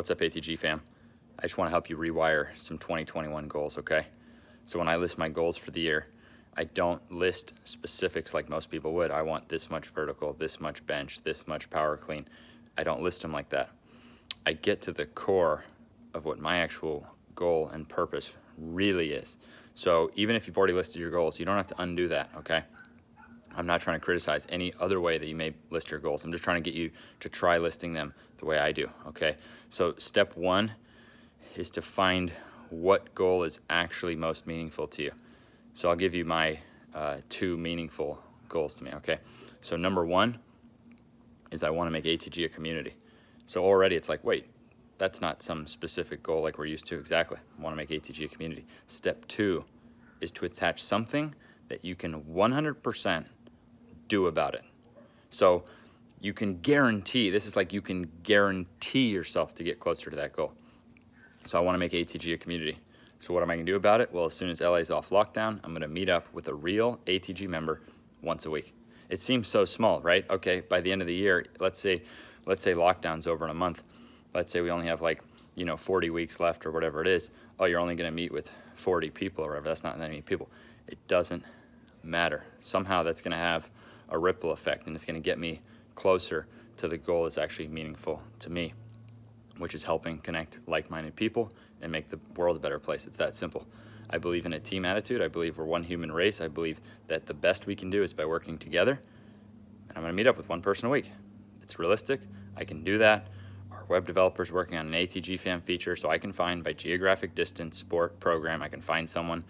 What's up, ATG fam? I just want to help you rewire some 2021 goals, okay? So when I list my goals for the year, I don't list specifics like most people would. I want this much vertical, this much bench, this much power clean. I don't list them like that. I get to the core of what my actual goal and purpose really is. So even if you've already listed your goals, you don't have to undo that, okay? I'm not trying to criticize any other way that you may list your goals. I'm just trying to get you to try listing them the way I do, okay? So step one is to find what goal is actually most meaningful to you. So I'll give you my 2 meaningful goals to me, okay? So number 1 is I want to make ATG a community. So already it's like, wait, that's not some specific goal like we're used to. Exactly. I want to make ATG a community. Step 2 is to attach something that you can 100% do about it. So you can guarantee, this is like you can guarantee yourself to get closer to that goal. So I want to make ATG a community. So what am I going to do about it? Well, as soon as LA's off lockdown, I'm going to meet up with a real ATG member once a week. It seems so small, right? Okay, by the end of the year, let's say lockdown's over in a month. Let's say we only have 40 weeks left or whatever it is. Oh, you're only going to meet with 40 people or whatever. That's not that many people. It doesn't matter. Somehow that's going to have a ripple effect, and it's going to get me closer to the goal that's actually meaningful to me, which is helping connect like-minded people and make the world a better place. It's that simple. I believe in a team attitude. I believe we're one human race. I believe that the best we can do is by working together. And I'm going to meet up with one person a week. It's realistic. I can do that. Our web developer's working on an ATG fam feature, so I can find by geographic distance, sport, program, I can find someone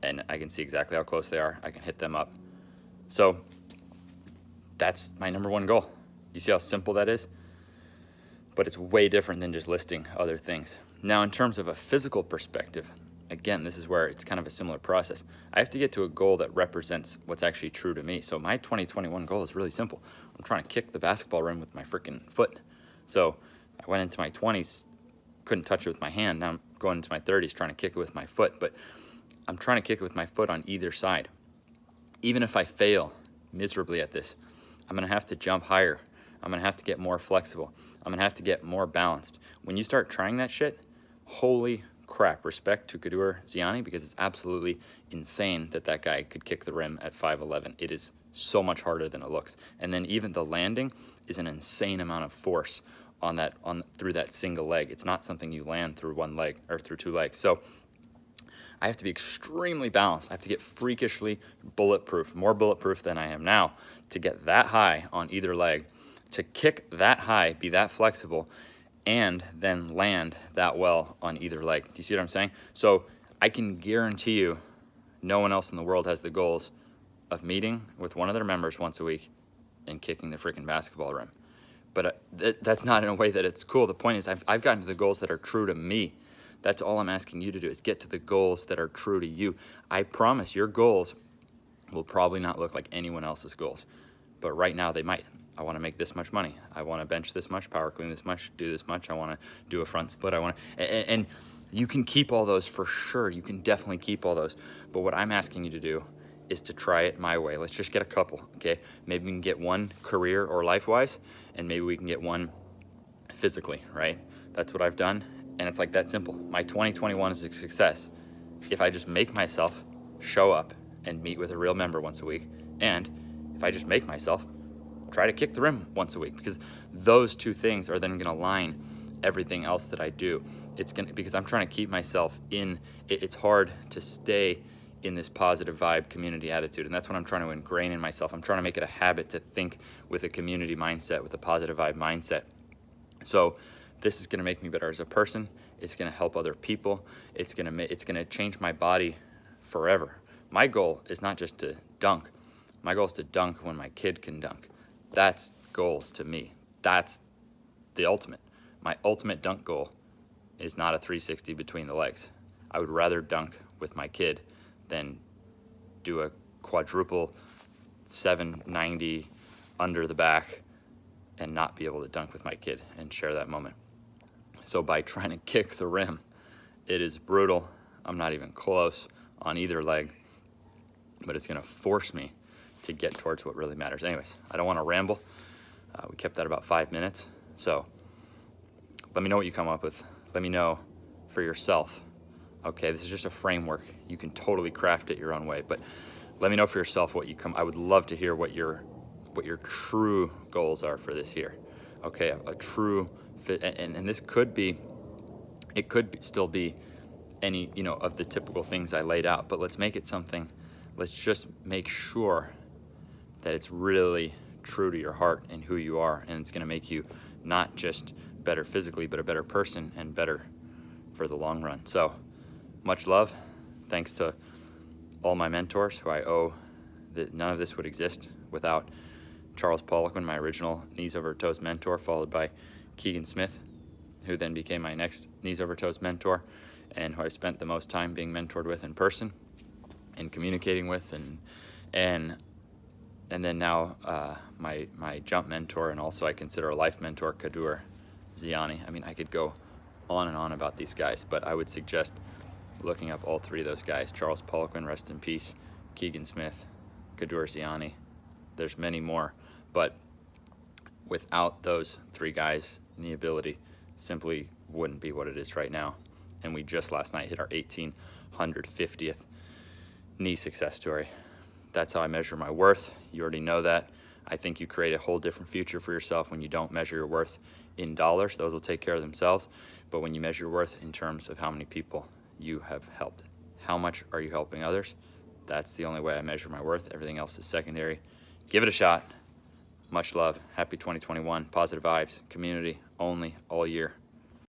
and I can see exactly how close they are. I can hit them up. So that's my number 1 goal. You see how simple that is? But it's way different than just listing other things. Now, in terms of a physical perspective, again, this is where it's kind of a similar process. I have to get to a goal that represents what's actually true to me. So my 2021 goal is really simple. I'm trying to kick the basketball rim with my freaking foot. So I went into my 20s, couldn't touch it with my hand. Now I'm going into my 30s trying to kick it with my foot. But I'm trying to kick it with my foot on either side. Even if I fail miserably at this, I'm going to have to jump higher. I'm going to have to get more flexible. I'm going to have to get more balanced. When you start trying that shit, holy crap, respect to Kadur Ziani, because it's absolutely insane that guy could kick the rim at 5'11". It is so much harder than it looks. And then even the landing is an insane amount of force through that single leg. It's not something you land through one leg or through 2 legs. So I have to be extremely balanced. I have to get freakishly bulletproof, more bulletproof than I am now, to get that high on either leg, to kick that high, be that flexible, and then land that well on either leg. Do you see what I'm saying? So I can guarantee you no one else in the world has the goals of meeting with one of their members once a week and kicking the freaking basketball rim. But that's not in a way that it's cool. The point is I've gotten to the goals that are true to me. That's all I'm asking you to do, is get to the goals that are true to you. I promise your goals will probably not look like anyone else's goals, but right now they might. I want to make this much money. I want to bench this much, power clean this much, do this much. I want to do a front split. And you can keep all those for sure. You can definitely keep all those. But what I'm asking you to do is to try it my way. Let's just get a couple, okay? Maybe we can get one career or life-wise, and maybe we can get one physically, right? That's what I've done, and it's like that simple. My 2021 is a success if I just make myself show up and meet with a real member once a week, and if I just make myself try to kick the rim once a week, because those 2 things are then going to align everything else that I do. Because I'm trying to keep myself in, it's hard to stay in this positive vibe community attitude, and that's what I'm trying to ingrain in myself. I'm trying to make it a habit to think with a community mindset, with a positive vibe mindset. So this is going to make me better as a person. It's going to help other people. It's going to change my body forever. My goal is not just to dunk. My goal is to dunk when my kid can dunk. That's goals to me. That's the ultimate. My ultimate dunk goal is not a 360 between the legs. I would rather dunk with my kid than do a quadruple 790 under the back and not be able to dunk with my kid and share that moment. So by trying to kick the rim, it is brutal. I'm not even close on either leg, but it's going to force me to get towards what really matters. Anyways, I don't want to ramble. We kept that about 5 minutes. Let me know what you come up with. Let me know for yourself. Okay, this is just a framework. You can totally craft it your own way, but let me know for yourself what you come. I would love to hear what your true goals are for this year. Okay, a true fit, and this could be, it could still be any, you know, of the typical things I laid out, but let's make it something. Let's just make sure that it's really true to your heart and who you are, and it's going to make you not just better physically, but a better person and better for the long run. So much love. Thanks to all my mentors who I owe that. None of this would exist without Charles Poliquin, my original Knees Over Toes mentor, followed by Keegan Smith, who then became my next Knees Over Toes mentor, and who I spent the most time being mentored with in person and communicating with, and then now my jump mentor, and also I consider a life mentor, Kadur Ziani. I mean, I could go on and on about these guys, but I would suggest looking up all three of those guys: Charles Poliquin, rest in peace; Keegan Smith; Kadur Ziani. There's many more, but without those three guys, the ability simply wouldn't be what it is right now. And we just last night hit our 1,850th knee success story. That's how I measure my worth. You already know that. I think you create a whole different future for yourself when you don't measure your worth in dollars. Those will take care of themselves. But when you measure your worth in terms of how many people you have helped, how much are you helping others? That's the only way I measure my worth. Everything else is secondary. Give it a shot. Much love. Happy 2021. Positive vibes. Community only all year.